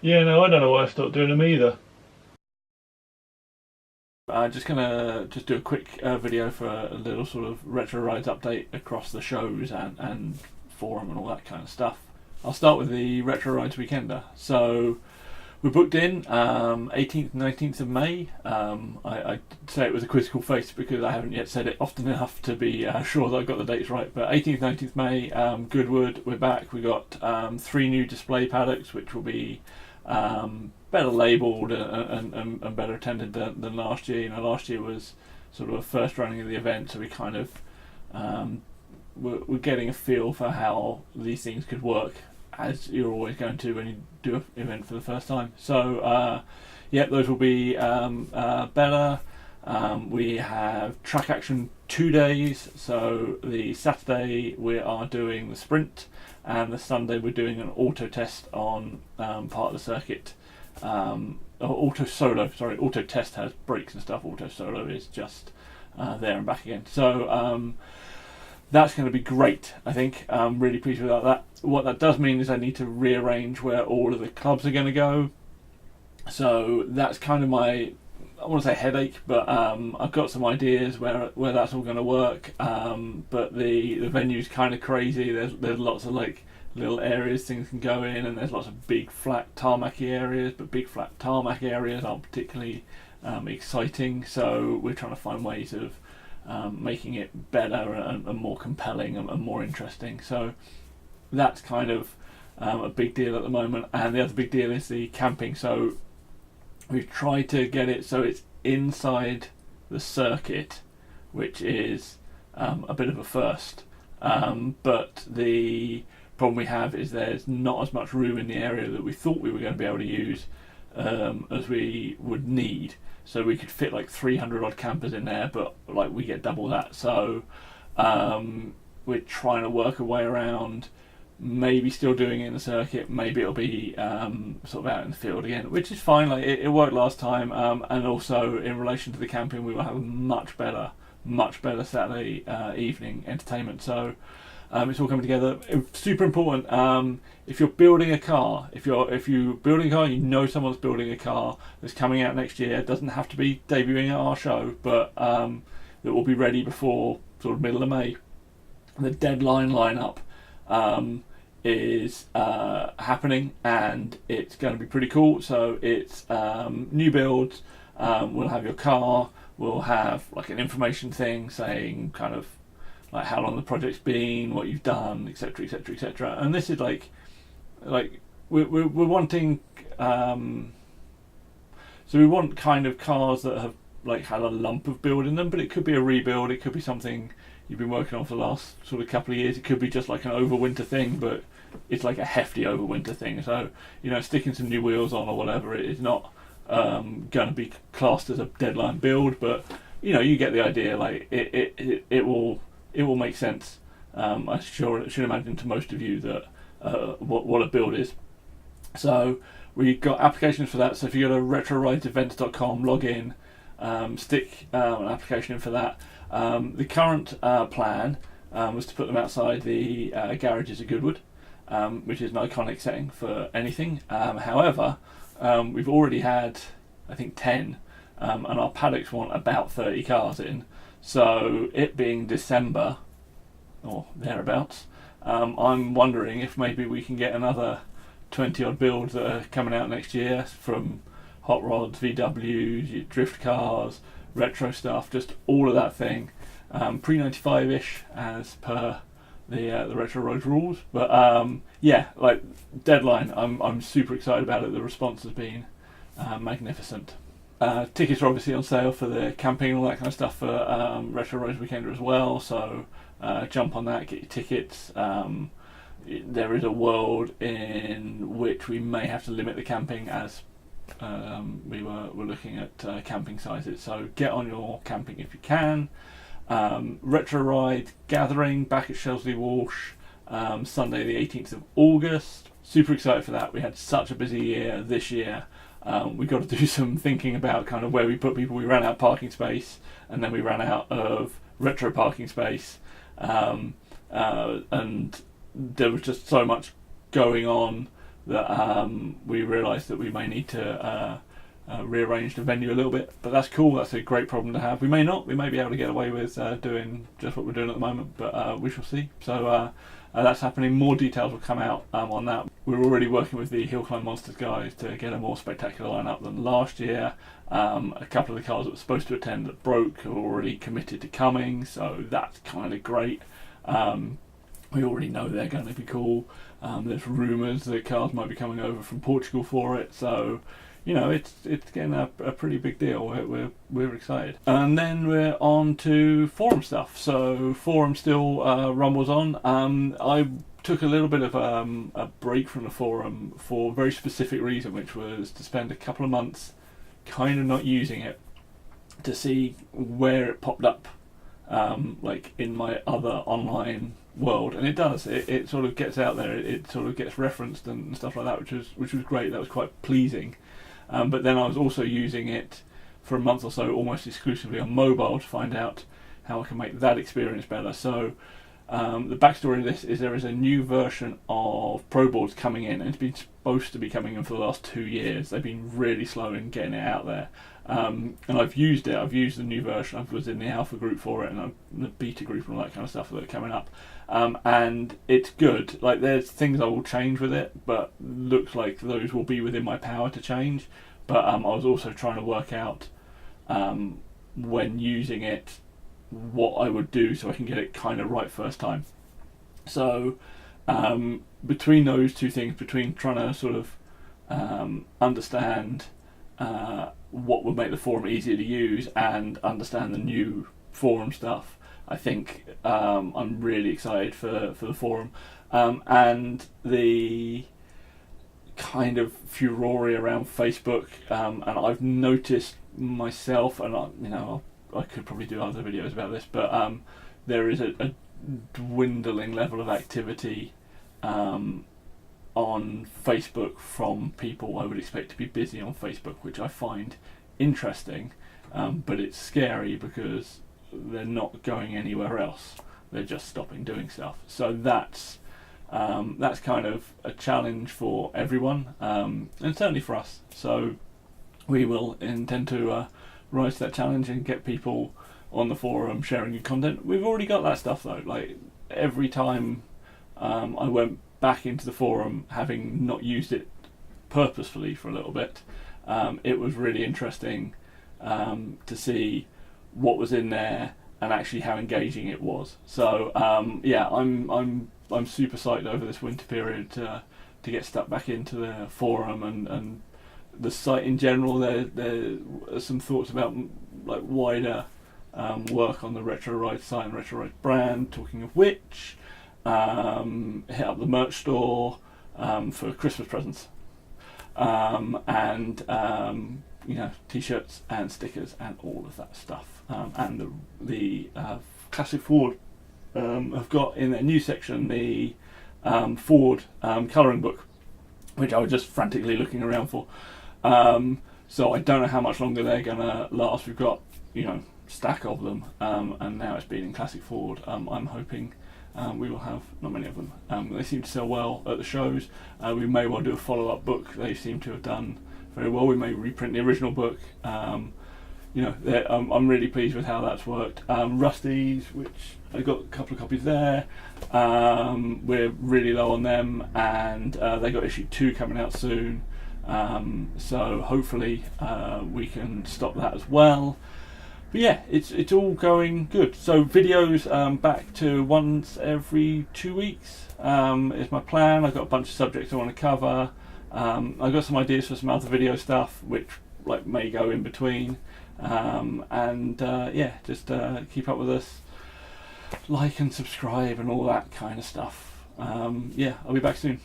Yeah, no, I don't know why I stopped doing them either. Just gonna just do a quick video for a little sort of retro rides update across the shows and forum and all that kind of stuff. I'll start with the retro rides weekender. So we're booked in 18th, 19th of May. I say it with a quizzical face because I haven't yet said it often enough to be sure that I got the dates right. But 18th, 19th May, Goodwood, we're back. We got three new display paddocks, which will be better labelled and better attended than last year. You know, last year was sort of a first running of the event, so we kind of we're getting a feel for how these things could work, as you're always going to when you do an event for the first time. So, yeah, those will be better. We have track action 2 days. So the Saturday we are doing the sprint, and the Sunday we're doing an auto test on part of the circuit. Auto solo, sorry, auto test has brakes and stuff. Auto solo is just there and back again. So that's going to be great. I think I'm really pleased with that. What that does mean is I need to rearrange where all of the clubs are going to go. So that's kind of my, I want to say headache, but I've got some ideas where that's all going to work. But the venue's kind of crazy. There's lots of like little areas things can go in, and there's lots of big flat tarmacy areas. But big flat tarmac areas aren't particularly exciting. So we're trying to find ways of making it better and more compelling and more interesting. So that's kind of a big deal at the moment. And the other big deal is the camping. So we've tried to get it so it's inside the circuit, which is a bit of a first. But the problem we have is there's not as much room in the area that we thought we were going to be able to use as we would need. So we could fit like 300 odd campers in there, but like we get double that. So we're trying to work a way around maybe still doing it in the circuit. Maybe it'll be sort of out in the field again, which is fine. Like it worked last time, and also in relation to the camping, we will have a much better Saturday evening entertainment. So it's all coming together. It's super important. If you're building a car, if you're building a car, you know someone's building a car that's coming out next year. It doesn't have to be debuting at our show, but that will be ready before sort of middle of May. The deadline lineup is happening, and it's going to be pretty cool. So it's new builds. We'll have your car. We'll have like an information thing saying kind of like how long the project's been, what you've done, etc., etc., etc. And this is like we're wanting. So we want kind of cars that have like had a lump of build in them, but it could be a rebuild. It could be something you've been working on for the last sort of couple of years. It could be just like an overwinter thing, but it's like a hefty overwinter thing. So sticking some new wheels on or whatever, it is not going to be classed as a deadline build, but you get the idea. Like it will make sense. I should imagine to most of you that what a build is. So we got applications for that. So if you go to retroridesevents.com, log in, stick an application in for that. The current plan was to put them outside the garages at Goodwood, which is an iconic setting for anything. However, we've already had, I think, 10, and our paddocks want about 30 cars in. So it being December, or thereabouts, I'm wondering if maybe we can get another 20 odd builds that are coming out next year from hot rods, VWs, drift cars, retro stuff, just all of that thing. Pre-95-ish as per the retro road rules, but yeah, like deadline. I'm super excited about it. The response has been magnificent. Tickets are obviously on sale for the camping and all that kind of stuff for Retro Roads Weekender as well. So jump on that, get your tickets. There is a world in which we may have to limit the camping as we're looking at camping sizes. So get on your camping if you can. Retro Ride Gathering back at Shelsley Walsh, Sunday the 18th of August. Super excited for that. We had such a busy year this year. We got to do some thinking about kind of where we put people. We ran out of parking space, and then we ran out of retro parking space, and there was just so much going on that we realised that we may need to rearrange the venue a little bit, but that's cool. That's a great problem to have. We may not. We may be able to get away with doing just what we're doing at the moment, but we shall see. So that's happening. More details will come out on that. We're already working with the Hill Climb Monsters guys to get a more spectacular lineup than last year. A couple of the cars that were supposed to attend that broke are already committed to coming, so that's kind of great. We already know they're going to be cool. There's rumours that cars might be coming over from Portugal for it, so it's getting a pretty big deal. We're excited. And then we're on to forum stuff. So forum still rumbles on. I took a little bit of a break from the forum for a very specific reason, which was to spend a couple of months kind of not using it to see where it popped up, like in my other online world, and it does. It sort of gets out there. It sort of gets referenced and stuff like that, which was great. That was quite pleasing. But then I was also using it for a month or so almost exclusively on mobile to find out how I can make that experience better. So the backstory of this is there is a new version of ProBoards coming in, and it's been supposed to be coming in for the last 2 years. They've been really slow in getting it out there. And I've used it. I've used the new version. I was in the alpha group for it, and the beta group and all that kind of stuff that are coming up. And it's good. Like, there's things I will change with it, but looks like those will be within my power to change. But I was also trying to work out when using it what I would do so I can get it kind of right first time. So between those two things, between trying to sort of understand what would make the forum easier to use and understand the new forum stuff, I think I'm really excited for the forum, and the kind of furore around Facebook, and I've noticed myself, and I could probably do other videos about this, but there is a dwindling level of activity on Facebook from people I would expect to be busy on Facebook, which I find interesting, but it's scary because they're not going anywhere else. They're just stopping doing stuff. So that's kind of a challenge for everyone, and certainly for us. So we will intend to rise to that challenge and get people on the forum sharing good content. We've already got that stuff though. Like, every time I went back into the forum, having not used it purposefully for a little bit, it was really interesting to see what was in there and actually how engaging it was. So yeah, I'm super psyched over this winter period to get stuck back into the forum and the site in general. There are some thoughts about like wider work on the Retro Ride site and Retro Ride brand. Talking of which, hit up the merch store for Christmas presents, and t-shirts and stickers and all of that stuff. And the Classic Ford have got in their new section the Ford colouring book, which I was just frantically looking around for. So I don't know how much longer they're going to last. We've got stack of them, and now it's been in Classic Ford. I'm hoping we will have not many of them. They seem to sell well at the shows. We may well do a follow-up book. They seem to have done very well. We may reprint the original book. I'm really pleased with how that's worked. Rusty's, which I got a couple of copies there. We're really low on them, and they got issue 2 coming out soon. So hopefully we can stop that as well. But yeah, it's all going good. So videos back to once every 2 weeks is my plan. I've got a bunch of subjects I want to cover. I've got some ideas for some other video stuff which may go in between. Just keep up with us, like and subscribe and all that kind of stuff. I'll be back soon.